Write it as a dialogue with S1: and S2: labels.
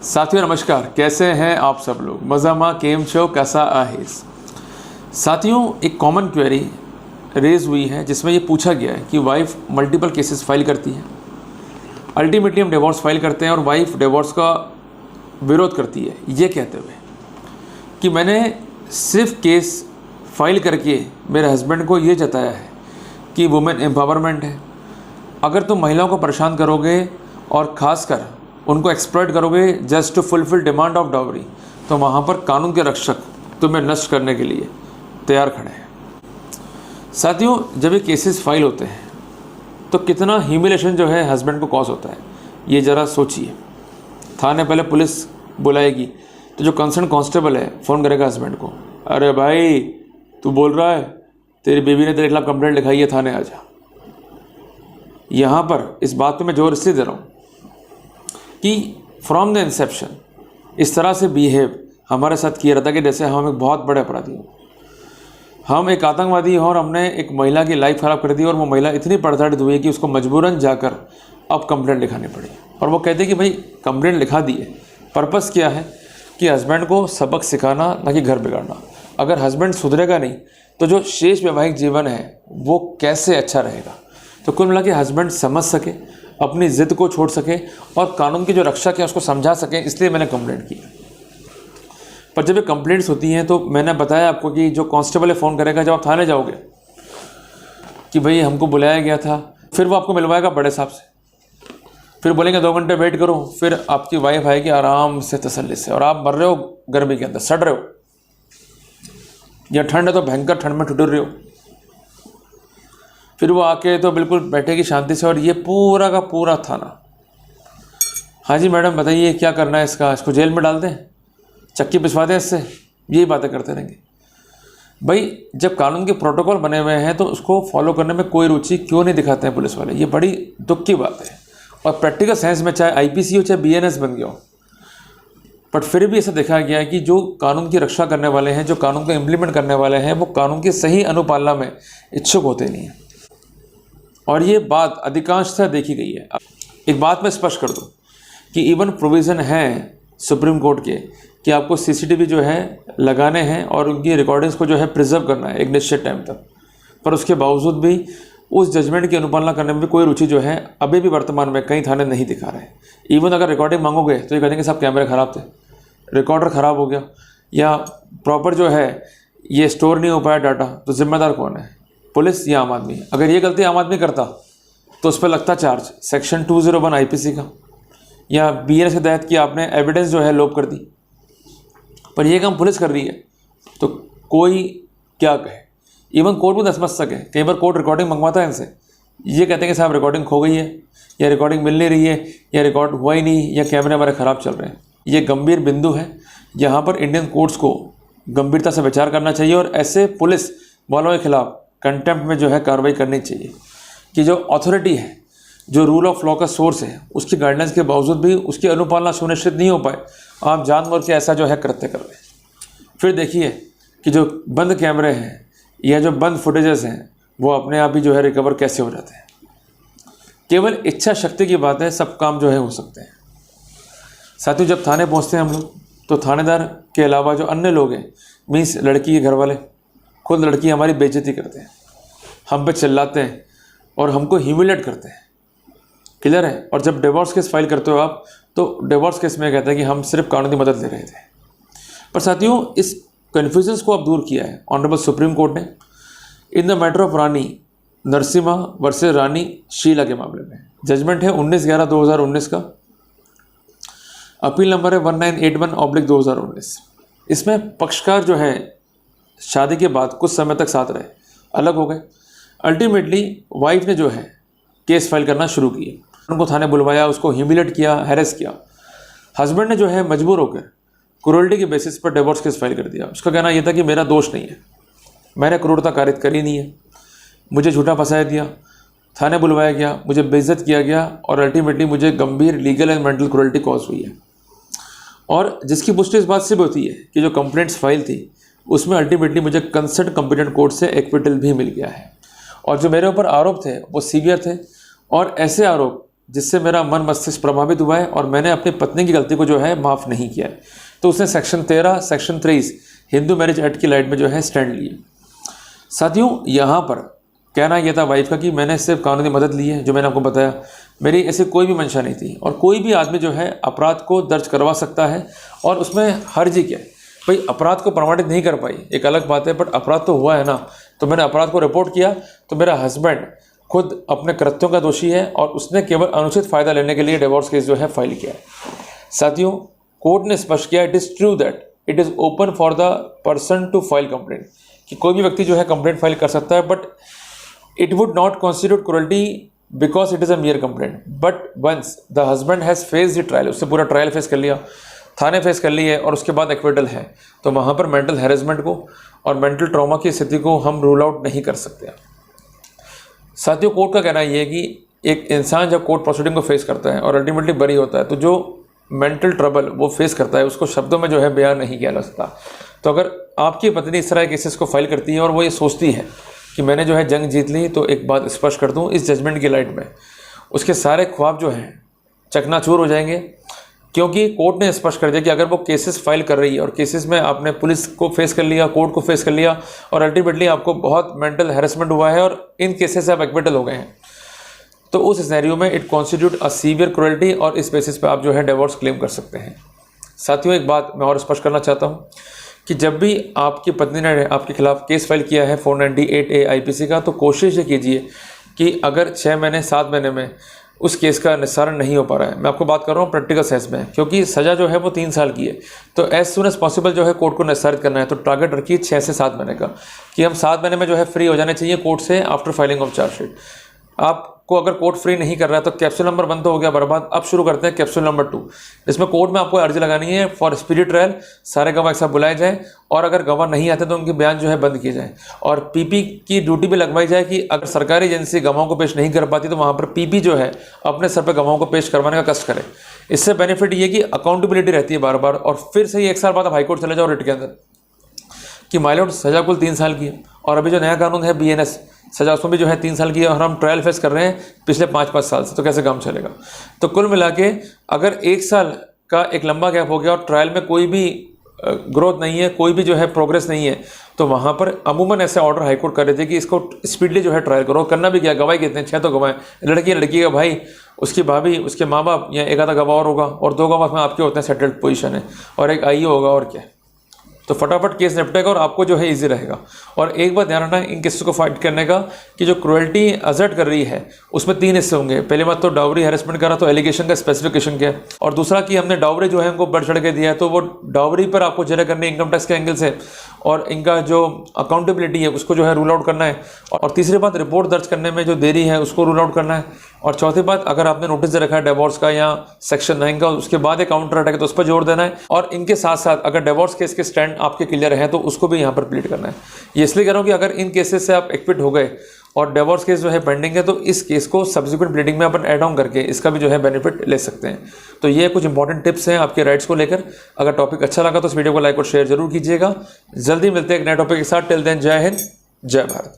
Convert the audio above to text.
S1: साथियों नमस्कार, कैसे हैं आप सब लोग। मज़ामा केम छो कैसा आहेस। साथियों, एक कॉमन क्वेरी रेज हुई है जिसमें ये पूछा गया है कि वाइफ मल्टीपल केसेस फाइल करती है, अल्टीमेटली हम डिवोर्स फाइल करते हैं और वाइफ डिवोर्स का विरोध करती है, ये कहते हुए कि मैंने सिर्फ केस फाइल करके मेरे हस्बैंड को ये जताया है कि वुमेन एम्पावरमेंट है। अगर तुम महिलाओं को परेशान करोगे और ख़ासकर उनको एक्सप्लॉइट करोगे just to fulfil demand of dowry, तो वहाँ पर कानून के रक्षक तुम्हें नष्ट करने के लिए तैयार खड़े हैं। साथियों, जब ये केसेस फाइल होते हैं तो कितना ह्यूमिलेशन जो है हस्बैंड को कॉज होता है, ये ज़रा सोचिए। थाने पहले पुलिस बुलाएगी तो जो कंसर्न कांस्टेबल है फ़ोन करेगा हस्बैंड को, अरे भाई तू बोल रहा है तेरी बीवी ने तेरे खिलाफ कंप्लेंट लिखाई है, थाने आ जा। यहाँ पर इस बात पे मैं जोर इसलिए दे रहा हूँ कि फ्रॉम द इंसेप्शन इस तरह से बिहेव हमारे साथ किया रहता है कि जैसे हम एक बहुत बड़े अपराधी हों, हम एक आतंकवादी हों और हमने एक महिला की लाइफ ख़राब कर दी और वो महिला इतनी प्रताड़ित हुई कि उसको मजबूरन जाकर अब कंप्लेंट लिखानी पड़ी। और वो कहते हैं कि भाई कंप्लेंट लिखा दी है, पर्पस क्या है कि हस्बैंड को सबक सिखाना, ना कि घर बिगाड़ना। अगर हस्बैंड सुधरेगा नहीं तो जो शेष वैवाहिक जीवन है वो कैसे अच्छा रहेगा। तो कुल मिला के हस्बैंड समझ सके, अपनी ज़िद को छोड़ सके और कानून की जो रक्षा है उसको समझा सकें, इसलिए मैंने कंप्लेंट की। पर जब ये कंप्लेंट्स होती हैं तो मैंने बताया आपको कि जो कांस्टेबल है फ़ोन करेगा जब आप थाने जाओगे कि भाई हमको बुलाया गया था, फिर वो आपको मिलवाएगा बड़े साहब से, फिर बोलेंगे 2 घंटे वेट करो, फिर आपकी वाइफ आएगी आराम से तसल्ली से और आप मर रहे हो गर्मी के अंदर, सड़ रहे हो, या ठंड है तो भयंकर ठंड में ठुठुर रहे हो। फिर वो आके तो बिल्कुल बैठेगी शांति से और ये पूरा का पूरा थाना, हाँ जी मैडम बताइए क्या करना है इसको जेल में डाल दें, चक्की पिछवा दें इससे, यही बातें करते रहेंगे। भाई जब कानून के प्रोटोकॉल बने हुए हैं तो उसको फॉलो करने में कोई रुचि क्यों नहीं दिखाते हैं पुलिस वाले, ये बड़ी दुख की बात है। और प्रैक्टिकल साइंस में चाहे IPC हो चाहे BNS बन गया हो, बट फिर भी ऐसा देखा गया है कि जो कानून की रक्षा करने वाले हैं, जो कानून को इम्प्लीमेंट करने वाले हैं, वो कानून की सही अनुपालना में इच्छुक होते नहीं हैं। और ये बात अधिकांशतः देखी गई है। एक बात मैं स्पष्ट कर दूं कि इवन प्रोविज़न है सुप्रीम कोर्ट के कि आपको CCTV जो है लगाने हैं और उनकी रिकॉर्डिंग्स को जो है प्रिजर्व करना है एक निश्चित टाइम तक, पर उसके बावजूद भी उस जजमेंट की अनुपालना करने में भी कोई रुचि जो है अभी भी वर्तमान में कई थाने नहीं दिखा रहे हैं। इवन अगर रिकॉर्डिंग मांगोगे तो ये कहेंगे साहब कैमरे ख़राब थे, रिकॉर्डर ख़राब हो गया, या प्रॉपर जो है ये स्टोर नहीं हो पाया डाटा, तो जिम्मेदार कौन है, पुलिस या आम आदमी। अगर ये गलती आम आदमी करता तो उस पर लगता चार्ज सेक्शन 201 IPC का, या BNS के तहत कि आपने एविडेंस जो है लोप कर दी। पर यह काम पुलिस कर रही है तो कोई क्या कहे। इवन कोर्ट भी न समझ सके, कई बार कोर्ट रिकॉर्डिंग मंगवाता है इनसे, ये कहते हैं कि साहब रिकॉर्डिंग खो गई है, या रिकॉर्डिंग मिल नहीं रही है, या रिकॉर्ड हुआ ही नहीं, या कैमरे हमारे ख़राब चल रहे हैं। ये गंभीर बिंदु है, यहाँ पर इंडियन कोर्ट्स को गंभीरता से विचार करना चाहिए और ऐसे पुलिस वालों के खिलाफ कंटेम्प्ट में जो है कार्रवाई करनी चाहिए कि जो अथॉरिटी है, जो रूल ऑफ लॉ का सोर्स है, उसकी गाइडलाइंस के बावजूद भी उसकी अनुपालना सुनिश्चित नहीं हो पाए, आप जानबूझ के ऐसा जो है कृत्य कर रहे हैं। फिर देखिए कि जो बंद कैमरे हैं या जो बंद फुटेजेस हैं वो अपने आप ही जो है रिकवर कैसे हो जाते हैं। केवल इच्छा शक्ति की बात है, सब काम जो है हो सकते हैं। साथियों, जब थाने पहुँचते हैं हम लोग तो थानेदार के अलावा जो अन्य लोग हैं, मीन्स लड़की के घर वाले, खुद लड़की हमारी बेइज्जती करते हैं, हम पे चिल्लाते हैं और हमको ह्यूमिलेट करते हैं। क्लियर है। और जब डिवोर्स केस फाइल करते हो आप तो डिवोर्स केस में कहते हैं कि हम सिर्फ कानूनी मदद ले रहे थे। पर साथियों, इस कन्फ्यूजन्स को अब दूर किया है ऑनरेबल सुप्रीम कोर्ट ने in the matter of Rani Narasimha versus Rani Sheela के मामले में। जजमेंट है 19/11/2019 का, अपील नंबर है 1981/2019। इसमें पक्षकार जो है शादी के बाद कुछ समय तक साथ रहे, अलग हो गए। अल्टीमेटली वाइफ ने जो है केस फाइल करना शुरू किया, उनको थाने बुलवाया, उसको ह्यूमिलेट किया, हैरेस किया। हस्बैंड ने जो है मजबूर होकर क्रूरल्टी के बेसिस पर डिवोर्स केस फाइल कर दिया। उसका कहना यह था कि मेरा दोष नहीं है, मैंने क्रूरता कारित करी नहीं है, मुझे झूठा फंसाया दिया, थाने बुलवाया गया, मुझे बेइज्जत किया गया और अल्टीमेटली मुझे गंभीर legal and mental cruelty cause हुई है। और जिसकी पुष्टि इस बात से भी होती है कि जो कंप्लेंट्स फाइल थी उसमें अल्टीमेटली मुझे कंसर्न कॉम्पिटेंट कोर्ट से एक्विटल भी मिल गया है। और जो मेरे ऊपर आरोप थे वो सीवियर थे और ऐसे आरोप जिससे मेरा मन मस्तिष्क प्रभावित हुआ है और मैंने अपनी पत्नी की गलती को जो है माफ़ नहीं किया है। तो उसने section 13 section 23 Hindu marriage act की लाइट में जो है स्टैंड लिए। साथियों, यहाँ पर कहना यह था वाइफ का कि मैंने सिर्फ कानूनी मदद ली है, जो मैंने आपको बताया, मेरी ऐसी कोई भी मंशा नहीं थी। और कोई भी आदमी जो है अपराध को दर्ज करवा सकता है और उसमें हर्ज ही क्या है भाई, अपराध को प्रमाणित नहीं कर पाई एक अलग बात है, बट अपराध तो हुआ है ना। तो मैंने अपराध को रिपोर्ट किया तो मेरा हस्बैंड खुद अपने कृत्यों का दोषी है और उसने केवल अनुचित फ़ायदा लेने के लिए डिवोर्स केस जो है फाइल किया है। साथियों, कोर्ट ने स्पष्ट किया, it is true that it is open for the person to file complaint, कि कोई भी व्यक्ति जो है कंप्लेंट फाइल कर सकता है, but it would not constitute cruelty because it is a mere complaint. But once the husband has face the trial, उससे पूरा ट्रायल फेस कर लिया, थाने फेस कर ली है और उसके बाद एक्विटल है, तो वहाँ पर मेंटल हैरेसमेंट को और मेंटल ट्रॉमा की स्थिति को हम रूल आउट नहीं कर सकते। साथियों, कोर्ट का कहना यह है कि एक इंसान जब कोर्ट प्रोसीडिंग को फेस करता है और अल्टीमेटली बरी होता है, तो जो मेंटल ट्रबल वो फेस करता है उसको शब्दों में जो है बयान नहीं किया जा सकता। तो अगर आपकी पत्नी इस तरह के केसेस को फाइल करती है और वो ये सोचती है कि मैंने जो है जंग जीत ली, तो एक बात स्पष्ट कर दूँ, इस जजमेंट की लाइट में उसके सारे ख्वाब जो हैं चकनाचूर हो जाएंगे, क्योंकि कोर्ट ने स्पष्ट कर दिया कि अगर वो केसेस फाइल कर रही है और केसेस में आपने पुलिस को फेस कर लिया, कोर्ट को फेस कर लिया और अल्टीमेटली आपको बहुत मेंटल हैरेसमेंट हुआ है और इन केसेस से आप एक्विटल हो गए हैं, तो उस सिनेरियो में it constitute a severe cruelty और इस बेसिस पे आप जो है डिवोर्स क्लेम कर सकते हैं। साथियों, एक बात मैं और स्पष्ट करना चाहता हूँ कि जब भी आपकी पत्नी ने आपके खिलाफ केस फाइल किया है 498A IPC का, तो कोशिश ये कीजिए कि अगर 6 महीने 7 महीने में उस केस का निस्तारण नहीं हो पा रहा है, मैं आपको बात कर रहा हूँ प्रैक्टिकल सेंस में, क्योंकि सज़ा जो है वो 3 साल की है, तो एज सुन एज पॉसिबल जो है कोर्ट को निस्तारित करना है। तो टारगेट रखिए 6 से 7 महीने का, कि हम 7 महीने में जो है फ्री हो जाने चाहिए कोर्ट से आफ्टर फाइलिंग ऑफ चार्जशीट। आपको अगर कोर्ट फ्री नहीं कर रहा है तो कैप्सूल नंबर 1 तो हो गया बर्बाद। अब शुरू करते हैं कैप्सूल नंबर 2, इसमें कोर्ट में आपको अर्जी लगानी है फॉर स्पीडी ट्रायल, सारे गवाह एक साथ बुलाए जाए और अगर गवाह नहीं आते तो उनके बयान जो है बंद किए जाए और पीपी की ड्यूटी भी लगवाई जाए कि अगर सरकारी एजेंसी गवाहों को पेश नहीं कर पाती तो वहाँ पर पीपी जो है अपने सर पर गवाहों को पेश करवाने का कष्ट करे। इससे बेनिफिट ये कि अकाउंटेबिलिटी रहती है बार बार, और फिर से ही 1 साल बाद आप हाईकोर्ट चले जाओ रिट के अंदर कि माइलॉर्ड सजा कुल 3 साल की है, और अभी जो नया कानून है BNS सजा उसमें भी जो है 3 साल की है और हम ट्रायल फेस कर रहे हैं पिछले 5-5 साल से, तो कैसे काम चलेगा। तो कुल मिला के अगर 1 साल का एक लंबा गैप हो गया और ट्रायल में कोई भी ग्रोथ नहीं है, कोई भी जो है प्रोग्रेस नहीं है, तो वहाँ पर अमूमन ऐसे ऑर्डर हाईकोर्ट कर रहे थे कि इसको स्पीडली जो है ट्रायल करो। करना भी क्या, गवाही कितने 6 तो गवाह, लड़की का भाई, उसकी भाभी, उसके माँ बाप, या एक आधा गवाह और होगा और 2 गवाह में आपके होते हैं सेटल्ड पोजीशन है और एक IO होगा, और क्या, तो फटाफट केस निपटेगा और आपको जो है इजी रहेगा। और एक बात ध्यान रखना इन केसेस को फाइट करने का कि जो क्रुएल्टी असर्ट कर रही है उसमें 3 हिस्से होंगे। पहले बात तो डाउरी हैरेसमेंट करा, तो एलिगेशन का स्पेसिफिकेशन क्या है, और दूसरा कि हमने डाउरी जो है उनको बढ़ चढ़ के दिया है, तो वो डाउरी पर आपको जेरा करनी इनकम टैक्स के एंगल से और इनका जो अकाउंटेबिलिटी है उसको जो है रूल आउट करना है। और तीसरी बात, रिपोर्ट दर्ज करने में जो देरी है उसको रूल आउट करना है। और चौथी बात, अगर आपने नोटिस दे रखा है डिवोर्स का या सेक्शन 9 का, उसके बाद एक काउंटर अटैक है तो उस पर जोर देना है। और इनके साथ साथ अगर डिवोर्स केस के स्टैंड आपके क्लियर हैं तो उसको भी यहाँ पर प्लीड करना है। ये इसलिए कह रहा हूँ कि अगर इन केसेस से आप एक्विट हो गए और डिवोर्स केस जो है पेंडिंग है, तो इस केस को सब्सिक्वेंट प्लीडिंग में अपन ऐड ऑन करके इसका भी जो है बेनिफिट ले सकते हैं। तो ये कुछ इंपॉर्टेंट टिप्स हैं आपके राइट्स को लेकर। अगर टॉपिक अच्छा लगा तो इस वीडियो को लाइक और शेयर जरूर कीजिएगा। जल्दी मिलते हैं एक नए टॉपिक के साथ। टिल देन, जय हिंद, जय भारत।